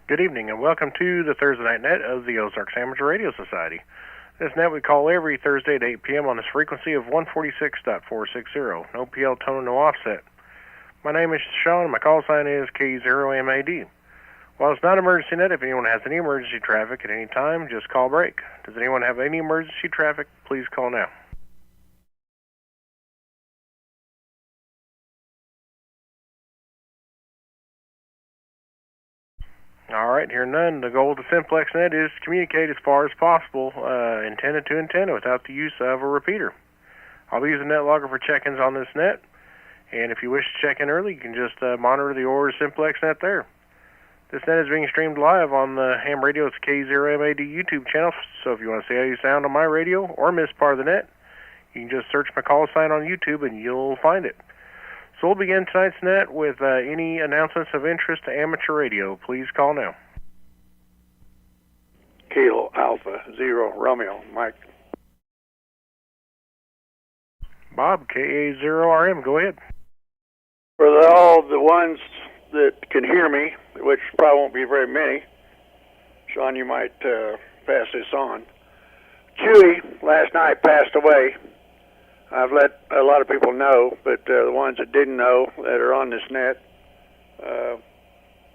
Good evening and welcome to the Thursday Night Net of the Ozarks Amateur Radio Society. This net we call every Thursday at 8 p.m. on this frequency of 146.460. No PL tone, no offset. My name is Sean and my call sign is K0MAD. While it's not emergency net, if anyone has any emergency traffic at any time, just call break. Does anyone have any emergency traffic? Please call now. All right, here none. The goal of the Simplex net is to communicate as far as possible, antenna to antenna, without the use of a repeater. I'll be using net logger for check-ins on this net, and if you wish to check in early, you can just monitor the Oars Simplex net there. This net is being streamed live on the ham radio's K0MAD YouTube channel, so if you want to see how you sound on my radio or miss part of the net, you can just search my call sign on YouTube and you'll find it. So we'll begin tonight's net with any announcements of interest to amateur radio. Please call now. Kilo Alpha Zero Romeo, Mike. Bob, KA0RM, go ahead. For all the ones that can hear me, which probably won't be very many, Sean, you might pass this on. Chewy last night passed away. I've let a lot of people know, but the ones that didn't know that are on this net,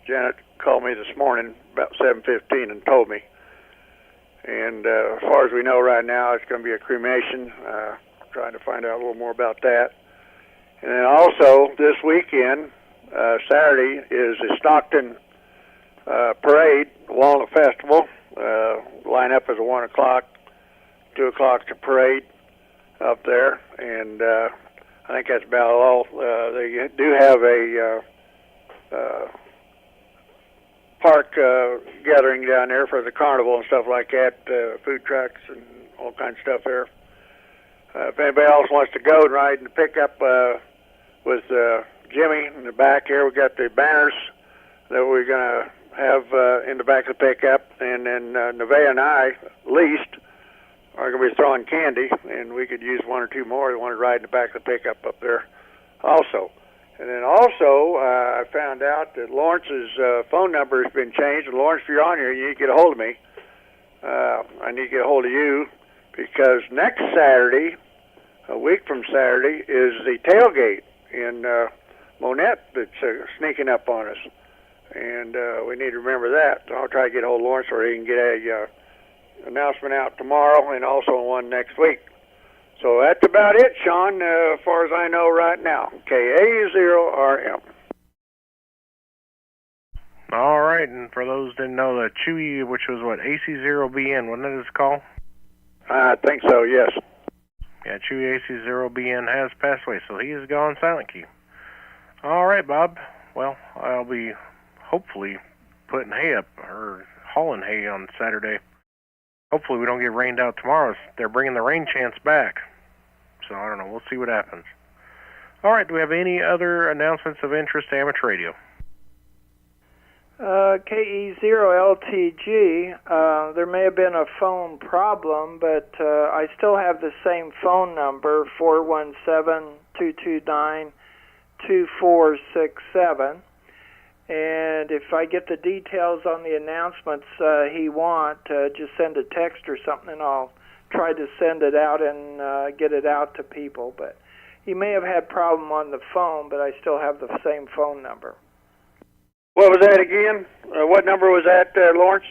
Janet called me this morning about 7:15 and told me. And as far as we know right now, it's going to be a cremation. Trying to find out a little more about that. And then also this weekend, Saturday, is the Stockton parade, Walnut Festival. Line up is at 1 o'clock, 2 o'clock to parade up there. And I think that's about all. They do have a park gathering down there for the carnival and stuff like that, food trucks and all kinds of stuff there. If anybody else wants to go and ride in the pickup with Jimmy in the back here, we got the banners that we're going to have in the back of the pickup, and then Nevaeh and I, at least, are going to be throwing candy, and we could use one or two more that want to ride in the back of the pickup up there also. And then also, I found out that Lawrence's phone number has been changed. And Lawrence, if you're on here, you need to get a hold of me. I need to get a hold of you, because next Saturday, a week from Saturday, is the tailgate in Monette that's sneaking up on us. And we need to remember that. So I'll try to get a hold of Lawrence so he can get a announcement out tomorrow and also one next week. So that's about it, Sean, as far as I know right now. KA0RM. All right, and for those who didn't know, the Chewy, which was what, AC0BN, wasn't it his call? I think so, yes. Yeah, Chewy AC0BN has passed away, so he is gone silent key. All right, Bob. Well, I'll be hopefully putting hay up, or hauling hay on Saturday. Hopefully we don't get rained out tomorrow. They're bringing the rain chance back. So I don't know. We'll see what happens. All right, do we have any other announcements of interest to amateur radio? KE0LTG, there may have been a phone problem, but I still have the same phone number, 417-229-2467. And if I get the details on the announcements he wants, just send a text or something, and I'll try to send it out and get it out to people. But he may have had problem on the phone, but I still have the same phone number. What was that again? What number was that, Lawrence?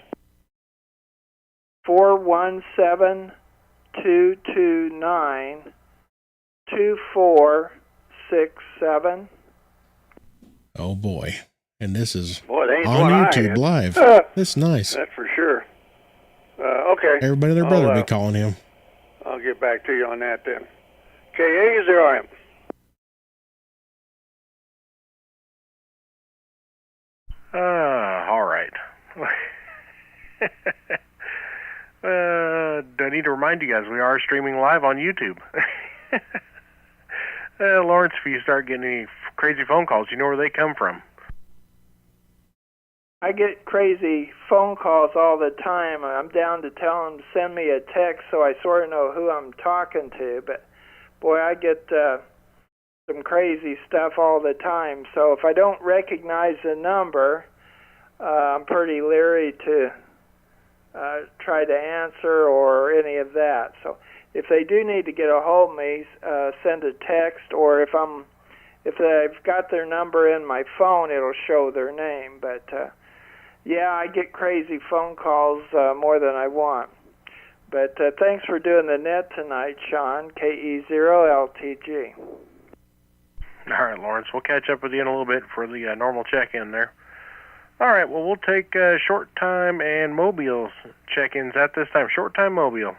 417-229-2467. Oh boy. And this is on YouTube live. That's nice. That's for sure. Okay. Everybody and their brother will be calling him. I'll get back to you on that then. KA0RM. All right. Do I need to remind you guys, we are streaming live on YouTube. Lawrence, if you start getting any crazy phone calls, you know where they come from. I get crazy phone calls all the time. I'm down to tell them to send me a text so I sort of know who I'm talking to. But, boy, I get some crazy stuff all the time. So if I don't recognize the number, I'm pretty leery to try to answer or any of that. So if they do need to get a hold of me, send a text, or if I've got their number in my phone, it'll show their name. But yeah, I get crazy phone calls more than I want. But thanks for doing the net tonight, Sean, KE0LTG. All right, Lawrence, we'll catch up with you in a little bit for the normal check-in there. All right, well, we'll take short time and mobile check-ins at this time. Short time mobile.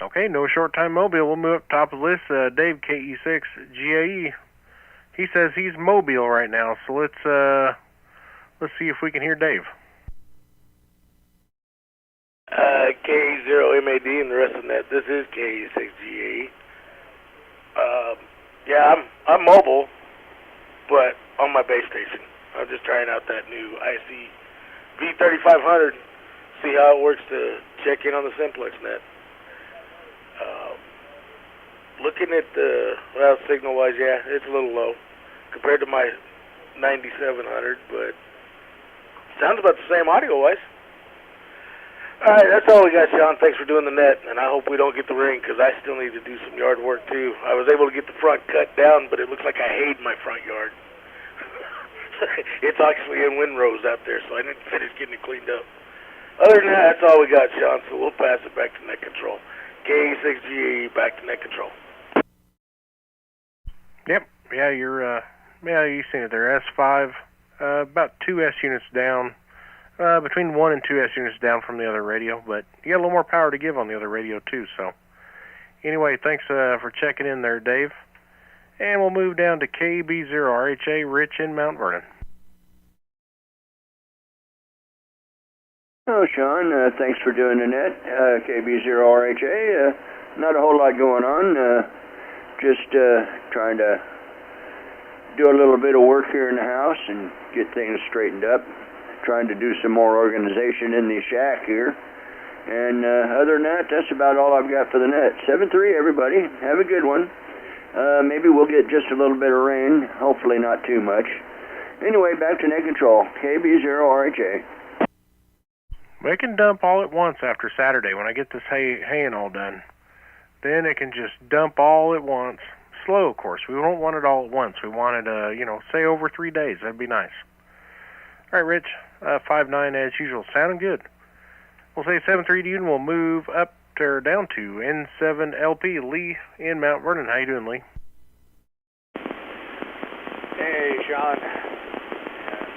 Okay, no short time mobile. We'll move up top of the list. Dave, KE6 GAE. He says he's mobile right now, so let's see if we can hear Dave. KE0MAD and the rest of that. This is KE6 GAE. Yeah, I'm mobile, but on my base station. I'm just trying out that new IC V3500. See how it works to check in on the Simplex net. Looking at the, well, signal-wise, yeah, it's a little low compared to my 9700, but sounds about the same audio-wise. All right, that's all we got, Sean. Thanks for doing the net, and I hope we don't get the rain because I still need to do some yard work, too. I was able to get the front cut down, but it looks like I hayed my front yard. It's actually in windrows out there, so I didn't finish getting it cleaned up. Other than that, that's all we got, Sean, so we'll pass it back to net control. K6GE, back to net control. Yep. Yeah, you've seen it there. S5, about 2 S units down. Between 1 and 2 S units down from the other radio, but you got a little more power to give on the other radio too. So anyway, thanks for checking in there, Dave. And we'll move down to KB0RHA, Rich in Mount Vernon. Oh, Sean, thanks for doing the net. KB0RHA, not a whole lot going on. Just trying to do a little bit of work here in the house and get things straightened up. Trying to do some more organization in the shack here. And other than that, that's about all I've got for the net. 7-3, everybody. Have a good one. Maybe we'll get just a little bit of rain. Hopefully not too much. Anyway, back to net control. KB0RHA. We can dump all at once after Saturday when I get this haying all done. Then it can just dump all at once. Slow, of course. We don't want it all at once. We want it, say over 3 days. That'd be nice. All right, Rich, 5-9 as usual. Sounding good. We'll say 7-3 to you, and we'll move up or down to N7LP, Lee in Mount Vernon. How you doing, Lee? Hey, Sean, and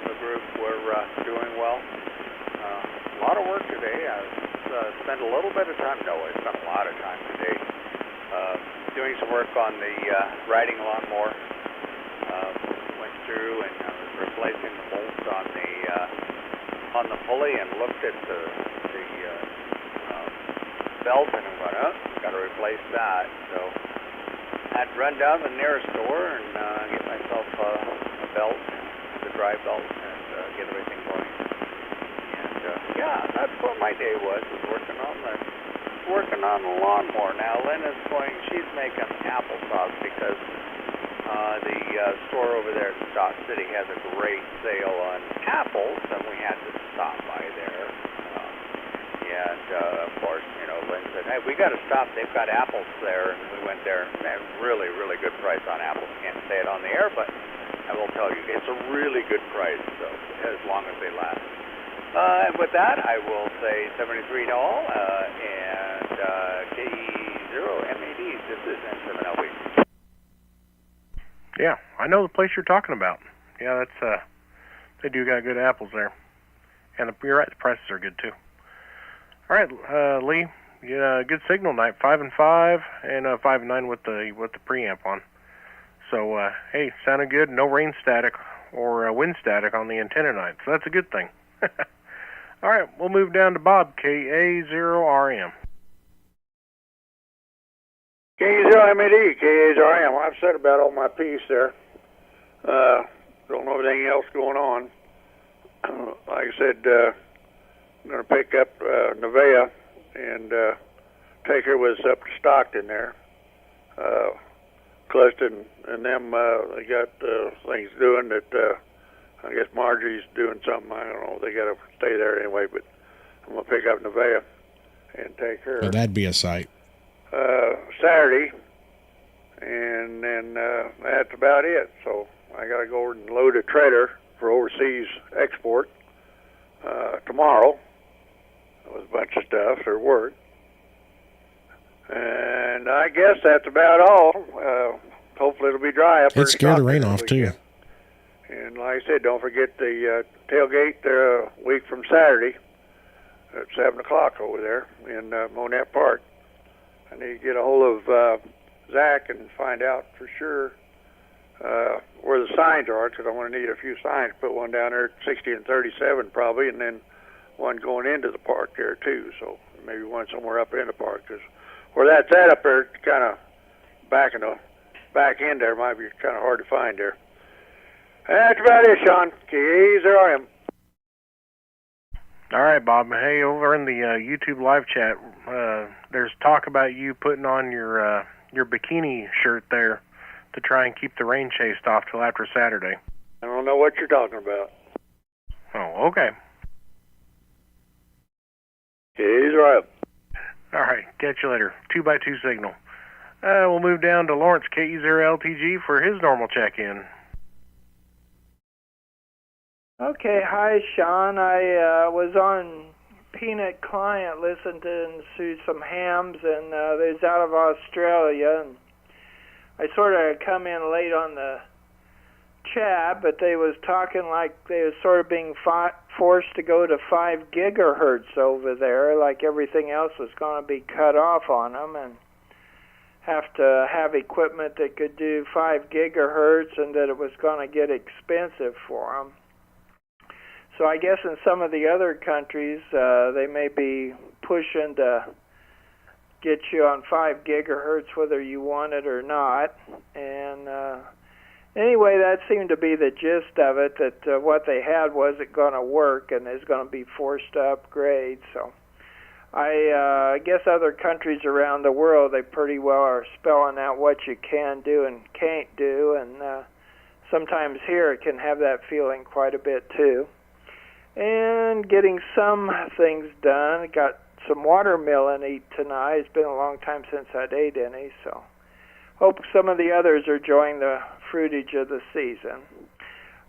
the group, we're doing well. A lot of work today. I've spent a little bit of time, no, I spent a lot of time today doing some work on the riding lawnmower. Went through and I was replacing the bolts on the pulley and looked at the belt and I went, oh, got to replace that. So I had to run down the nearest store and get myself a belt, the dry belt, and get everything going. And yeah, that's what my day was working on the lawnmower. Now Lynn is she's making applesauce because the store over there at Stock City has a great sale on apples, and we had to stop by there. Of course, Lynn said, hey, we got to stop. They've got apples there, and we went there. And really, really good price on apples. Can't say it on the air, but I will tell you, it's a really good price, so as long as they last. And with that, I will say 73 to all, and K0MAD, this is N7LP. Yeah, I know the place you're talking about. Yeah, that's they do got good apples there, and you're right, the prices are good too. All right, Lee, good signal night, 5 and 5, and 5 and 9 with the preamp on. So hey, sounded good. No rain static or wind static on the antenna night, so that's a good thing. All right, we'll move down to Bob, KA0RM. K0MAD, K0RM. I've said about all my piece there. Don't know anything else going on. Like I said, I'm going to pick up Nevaeh and take her with us up to Stockton there. Cluston and them, they got things doing that I guess Marjorie's doing something. I don't know. They got to stay there anyway, but I'm going to pick up Nevaeh and take her. Well, that'd be a sight. Saturday, and then that's about it. So I got to go over and load a trailer for overseas export tomorrow. That was a bunch of stuff for work. And I guess that's about all. Hopefully it'll be dry up there. It scared the rain off, too. And like I said, don't forget the tailgate a week from Saturday at 7 o'clock over there in Monette Park. I need to get a hold of Zach and find out for sure where the signs are, because I want to need a few signs. Put one down there at 60 and 37 probably, and then one going into the park there too. So maybe one somewhere up in the park, because where that's at up there, kind of back in the back end there, might be kind of hard to find there. That's about it, Sean. K0RM. All right, Bob. Hey, over in the YouTube live chat, there's talk about you putting on your bikini shirt there to try and keep the rain chased off till after Saturday. I don't know what you're talking about. Oh, okay. He's right. All right, catch you later. 2x2 signal. We'll move down to Lawrence KE0LTG for his normal check-in. Okay, hi Sean. I was on Peanut Client listening to some hams, and they was out of Australia, and I sort of come in late on the chat, but they was talking like they was sort of being forced to go to 5 gigahertz over there, like everything else was going to be cut off on them, and have to have equipment that could do 5 gigahertz, and that it was going to get expensive for them. So I guess in some of the other countries, they may be pushing to get you on 5 gigahertz whether you want it or not. And anyway, that seemed to be the gist of it, that what they had wasn't going to work and is going to be forced to upgrade. So I guess other countries around the world, they pretty well are spelling out what you can do and can't do. And sometimes here it can have that feeling quite a bit too. And getting some things done. Got some watermelon to eat tonight. It's been a long time since I'd ate any, so hope some of the others are enjoying the fruitage of the season.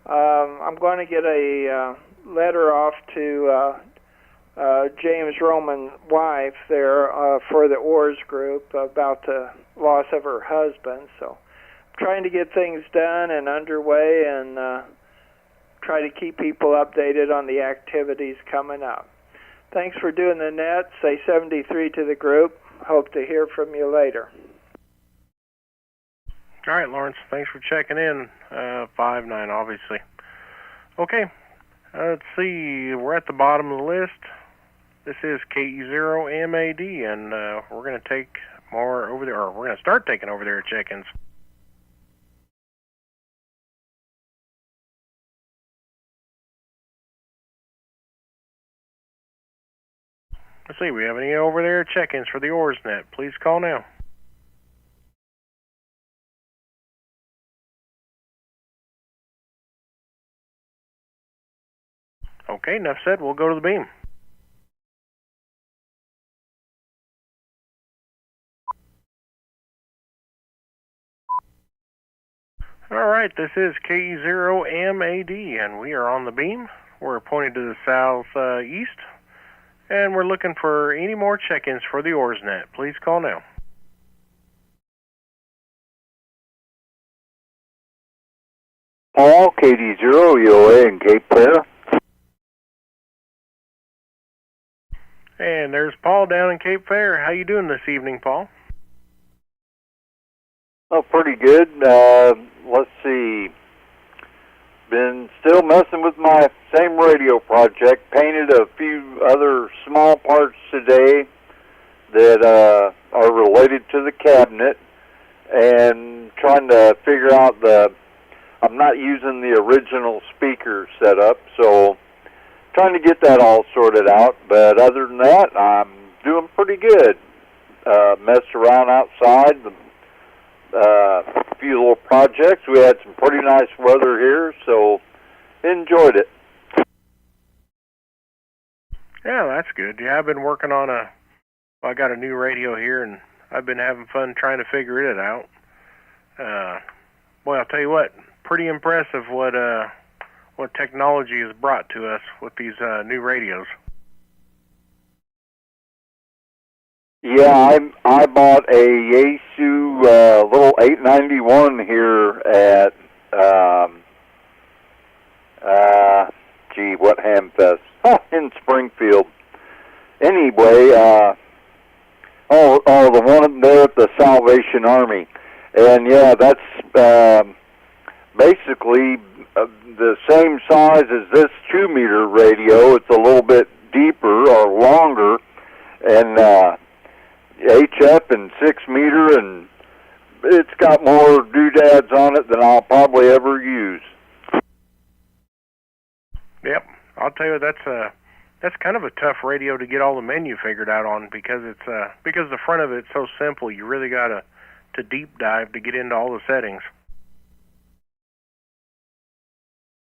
I'm going to get a letter off to James Roman's wife there for the Oars group about the loss of her husband. So I'm trying to get things done and underway, and try to keep people updated on the activities coming up. Thanks for doing the net. Say 73 to the group. Hope to hear from you later. All right, Lawrence. Thanks for checking in. 5-9, obviously. Okay. Let's see. We're at the bottom of the list. This is KE0MAD, and we're going to take more over there, or we're going to start taking over there check-ins. Let's see, we have any over there check-ins for the Oars net. Please call now. Okay, enough said. We'll go to the beam. All right, this is KE0MAD, and we are on the beam. We're pointed to the southeast. And we're looking for any more check-ins for the Oars net. Please call now. Paul, KD0, EOA in Cape Fair. And there's Paul down in Cape Fair. How you doing this evening, Paul? Oh, pretty good. Let's see. Been still messing with my same radio project. Painted a few other small parts today that are related to the cabinet, and trying to figure out I'm not using the original speaker setup, so trying to get that all sorted out. But other than that, I'm doing pretty good. Messed around outside. A few little projects. We had some pretty nice weather here, so enjoyed it. Yeah, that's good. Yeah, I've been working on I got a new radio here, and I've been having fun trying to figure it out. Boy, I'll tell you what, pretty impressive what technology has brought to us with these new radios. Yeah, I bought a Yaesu little 891 here at what Hamfest in Springfield. Anyway, the one there at the Salvation Army, and yeah, that's basically the same size as this 2-meter radio. It's a little bit deeper or longer, and HF and 6-meter, and it's got more doodads on it than I'll probably ever use. Yep, I'll tell you that's kind of a tough radio to get all the menu figured out on, because because the front of it's so simple. You really got to deep dive to get into all the settings.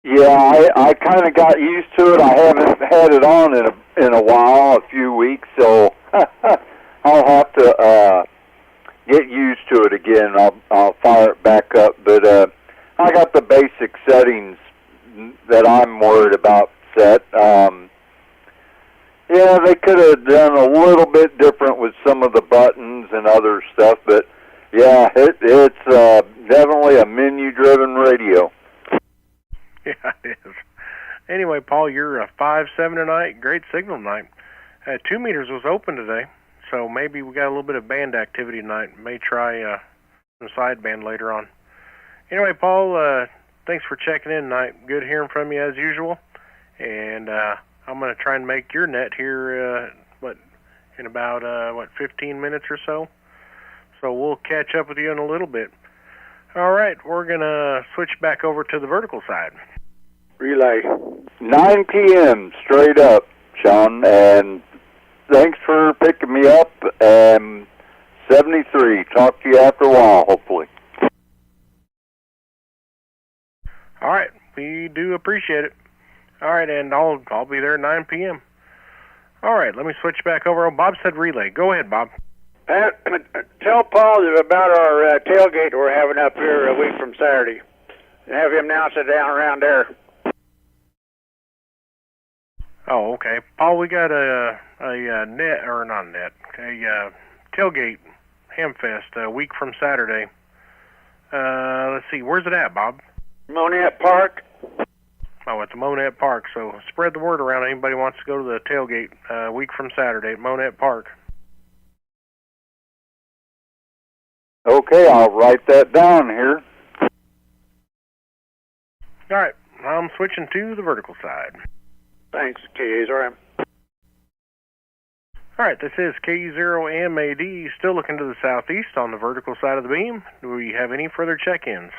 Yeah, I kind of got used to it. I haven't had it on in a while, a few weeks, so I'll have to get used to it again. I'll fire it back up, but I got the basic settings that I'm worried about set. Yeah, they could have done a little bit different with some of the buttons and other stuff, but yeah, it's definitely a menu-driven radio. Yeah, it is. Anyway, Paul, you're a 5-7 tonight. Great signal tonight. 2 meters was open today, so maybe we got a little bit of band activity tonight. May try some sideband later on. Anyway, Paul, thanks for checking in tonight. Good hearing from you as usual. And I'm going to try and make your net here, in about 15 minutes or so. So we'll catch up with you in a little bit. All right, we're going to switch back over to the vertical side. Relay. 9 p.m. straight up, Sean, and thanks for picking me up. 73. Talk to you after a while, hopefully. All right, we do appreciate it. All right, and I'll be there at 9 p.m. All right, let me switch back over. Bob said relay. Go ahead, Bob. Tell Paul about our tailgate we're having up here a week from Saturday. And have him announce it down around there. Oh, okay. Paul, we got a tailgate Hamfest a week from Saturday. Let's see, where's it at, Bob? Monette Park. Oh, at the Monette Park. So spread the word around. Anybody wants to go to the tailgate a week from Saturday at Monette Park. Okay, I'll write that down here. All right, I'm switching to the vertical side. Thanks, KAZRM. All right, this is K0MAD, still looking to the southeast on the vertical side of the beam. Do we have any further check-ins?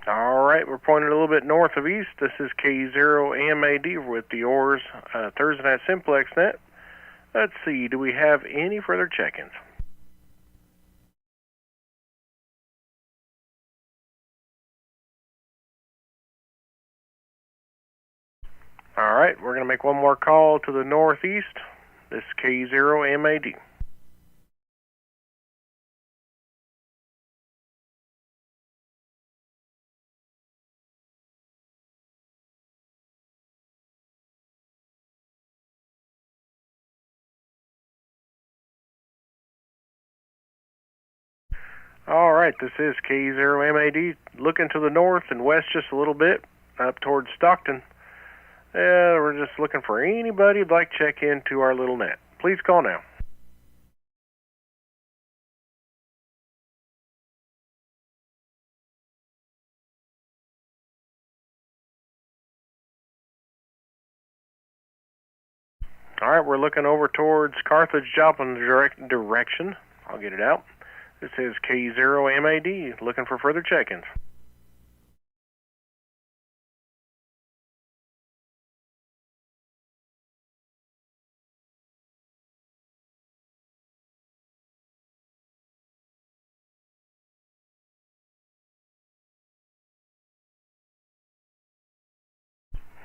All right, we're pointed a little bit north of east. This is K0MAD with the Oars Thursday night Simplex net. Let's see, do we have any further check-ins? All right, we're going to make one more call to the northeast. This is K0MAD. All right, this is K0MAD, looking to the north and west just a little bit, up towards Stockton. We're just looking for anybody who'd like to check into our little net. Please call now. All right, we're looking over towards Carthage, Joplin direction. I'll get it out. This is K0MAD, looking for further check-ins.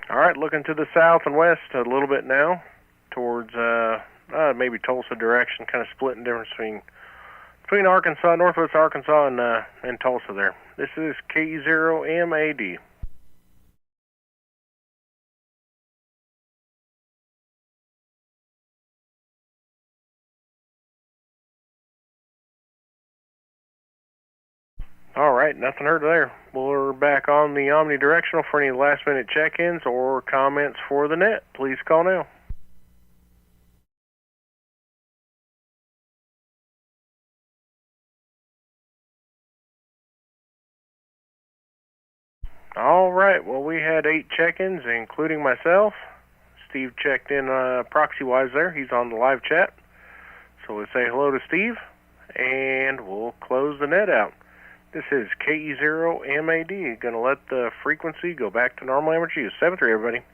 All right, looking to the south and west a little bit now, towards maybe Tulsa direction, kind of splitting difference between Arkansas, northwest Arkansas, and Tulsa there. This is K0MAD. All right, nothing heard there. We're back on the omnidirectional for any last-minute check-ins or comments for the net. Please call now. All right, well, we had 8 check-ins, including myself. Steve checked in proxy-wise there. He's on the live chat. So we'll say hello to Steve, and we'll close the net out. This is KE0MAD. Going to let the frequency go back to normal amateur use. 7-3, everybody.